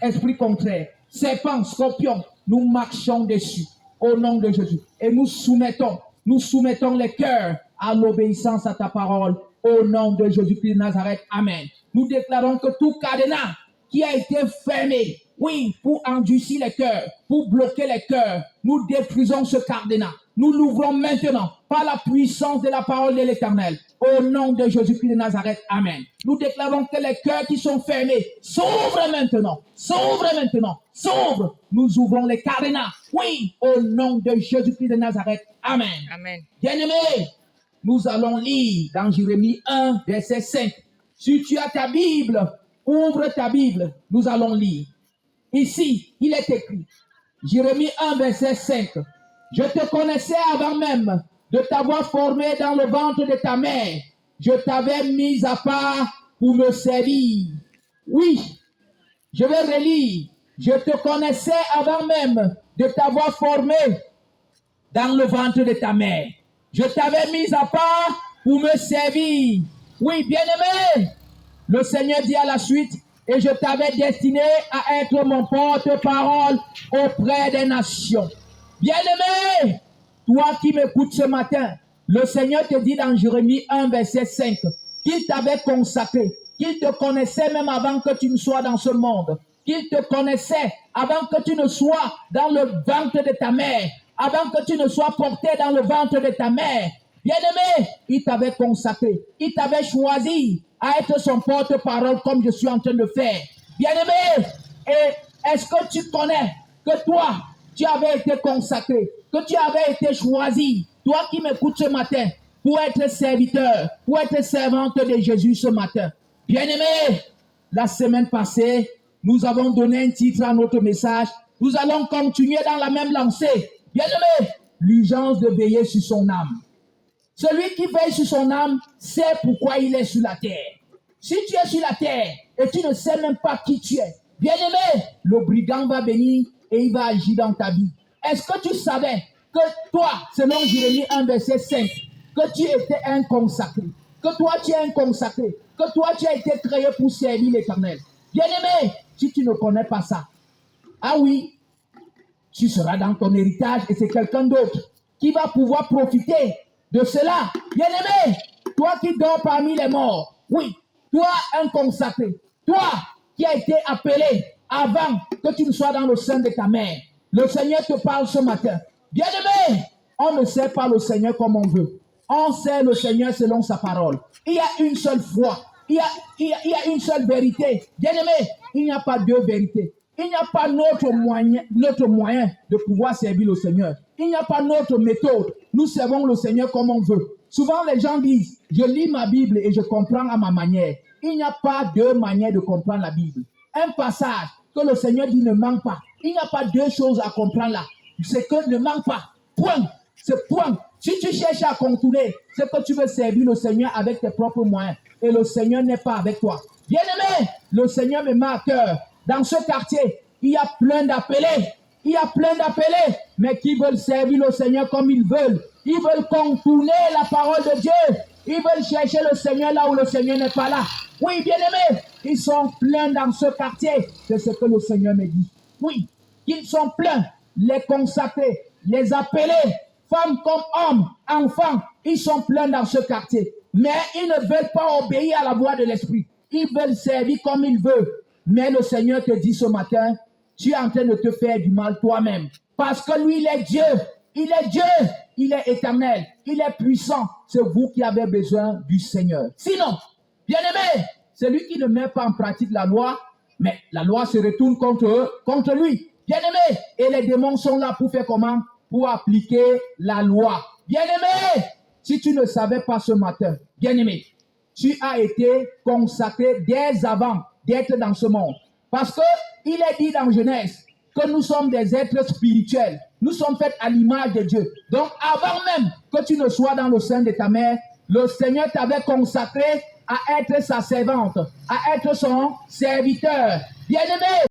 esprit contraire, serpent, scorpion, nous marchons dessus au nom de Jésus. Et nous soumettons les cœurs à l'obéissance à ta parole au nom de Jésus-Christ de Nazareth. Amen. Nous déclarons que tout cadenas qui a été fermé, oui, pour endurcir les cœurs, pour bloquer les cœurs, nous détruisons ce cadenas. Nous l'ouvrons maintenant par la puissance de la parole de l'Éternel. Au nom de Jésus-Christ de Nazareth. Amen. Nous déclarons que les cœurs qui sont fermés s'ouvrent maintenant. S'ouvrent maintenant. S'ouvrent. Nous ouvrons les cadenas. Oui, au nom de Jésus-Christ de Nazareth. Amen. Amen. Bien-aimés, nous allons lire dans Jérémie 1, verset 5. Si tu as ta Bible, ouvre ta Bible. Nous allons lire. Ici, il est écrit. Jérémie 1, verset 5. Je te connaissais avant même de t'avoir formé dans le ventre de ta mère. Je t'avais mis à part pour me servir. Oui, je vais relire. Je te connaissais avant même de t'avoir formé dans le ventre de ta mère. Je t'avais mis à part pour me servir. Oui, bien-aimé, le Seigneur dit à la suite, et je t'avais destiné à être mon porte-parole auprès des nations. Bien-aimé, toi qui m'écoutes ce matin, le Seigneur te dit dans Jérémie 1, verset 5, qu'il t'avait consacré, qu'il te connaissait même avant que tu ne sois dans ce monde, qu'il te connaissait avant que tu ne sois dans le ventre de ta mère, avant que tu ne sois porté dans le ventre de ta mère. Bien-aimé, il t'avait consacré, il t'avait choisi à être son porte-parole comme je suis en train de faire. Bien-aimé, et est-ce que tu connais que toi, tu avais été consacré, que tu avais été choisi, toi qui m'écoutes ce matin, pour être serviteur, pour être servante de Jésus ce matin. Bien-aimé, la semaine passée, nous avons donné un titre à notre message. Nous allons continuer dans la même lancée. Bien-aimé, l'urgence de veiller sur son âme. Celui qui veille sur son âme sait pourquoi il est sur la terre. Si tu es sur la terre et tu ne sais même pas qui tu es, bien-aimé, le brigand va venir et il va agir dans ta vie. Est-ce que tu savais que toi, selon Jérémie 1, verset 5, que tu étais un consacré, que toi tu es un consacré, que toi tu as été créé pour servir l'Éternel? Bien-aimé, si tu ne connais pas ça, ah oui, tu seras dans ton héritage et c'est quelqu'un d'autre qui va pouvoir profiter de cela. Bien-aimé, toi qui dors parmi les morts, oui, toi un consacré, toi qui as été appelé avant que tu ne sois dans le sein de ta mère, le Seigneur te parle ce matin. Bien-aimé, on ne sait pas le Seigneur comme on veut. On sait le Seigneur selon sa parole. Il y a une seule foi. Il y a une seule vérité. Bien-aimé, il n'y a pas deux vérités. Il n'y a pas notre moyen de pouvoir servir le Seigneur. Il n'y a pas notre méthode. Nous servons le Seigneur comme on veut. Souvent, les gens disent, je lis ma Bible et je comprends à ma manière. Il n'y a pas deux manières de comprendre la Bible. Un passage que le Seigneur dit ne manque pas. Il n'y a pas deux choses à comprendre là. C'est que ne manque pas. Point. C'est point. Si tu cherches à contourner, c'est que tu veux servir le Seigneur avec tes propres moyens. Et le Seigneur n'est pas avec toi. Bien-aimé, le Seigneur me met à cœur. Dans ce quartier, il y a plein d'appelés. Il y a plein d'appelés, mais qui veulent servir le Seigneur comme ils veulent. Ils veulent contourner la parole de Dieu. Ils veulent chercher le Seigneur là où le Seigneur n'est pas là. Oui, bien-aimés, ils sont pleins dans ce quartier. C'est ce que le Seigneur me dit. Oui, ils sont pleins. Les consacrés, les appelés, femmes comme hommes, enfants, ils sont pleins dans ce quartier. Mais ils ne veulent pas obéir à la voix de l'Esprit. Ils veulent servir comme ils veulent. Mais le Seigneur te dit ce matin, tu es en train de te faire du mal toi-même. Parce que lui, il est Dieu. Il est Dieu. Il est éternel. Il est puissant. C'est vous qui avez besoin du Seigneur. Sinon, bien-aimé, celui qui ne met pas en pratique la loi, mais la loi se retourne contre lui. Bien-aimé, et les démons sont là pour faire comment? Pour appliquer la loi. Bien-aimé, si tu ne savais pas ce matin, bien-aimé, tu as été consacré dès avant d'être dans ce monde. Parce que il est dit dans Genèse que nous sommes des êtres spirituels. Nous sommes faits à l'image de Dieu. Donc avant même que tu ne sois dans le sein de ta mère, le Seigneur t'avait consacré à être sa servante, à être son serviteur. Bien-aimé,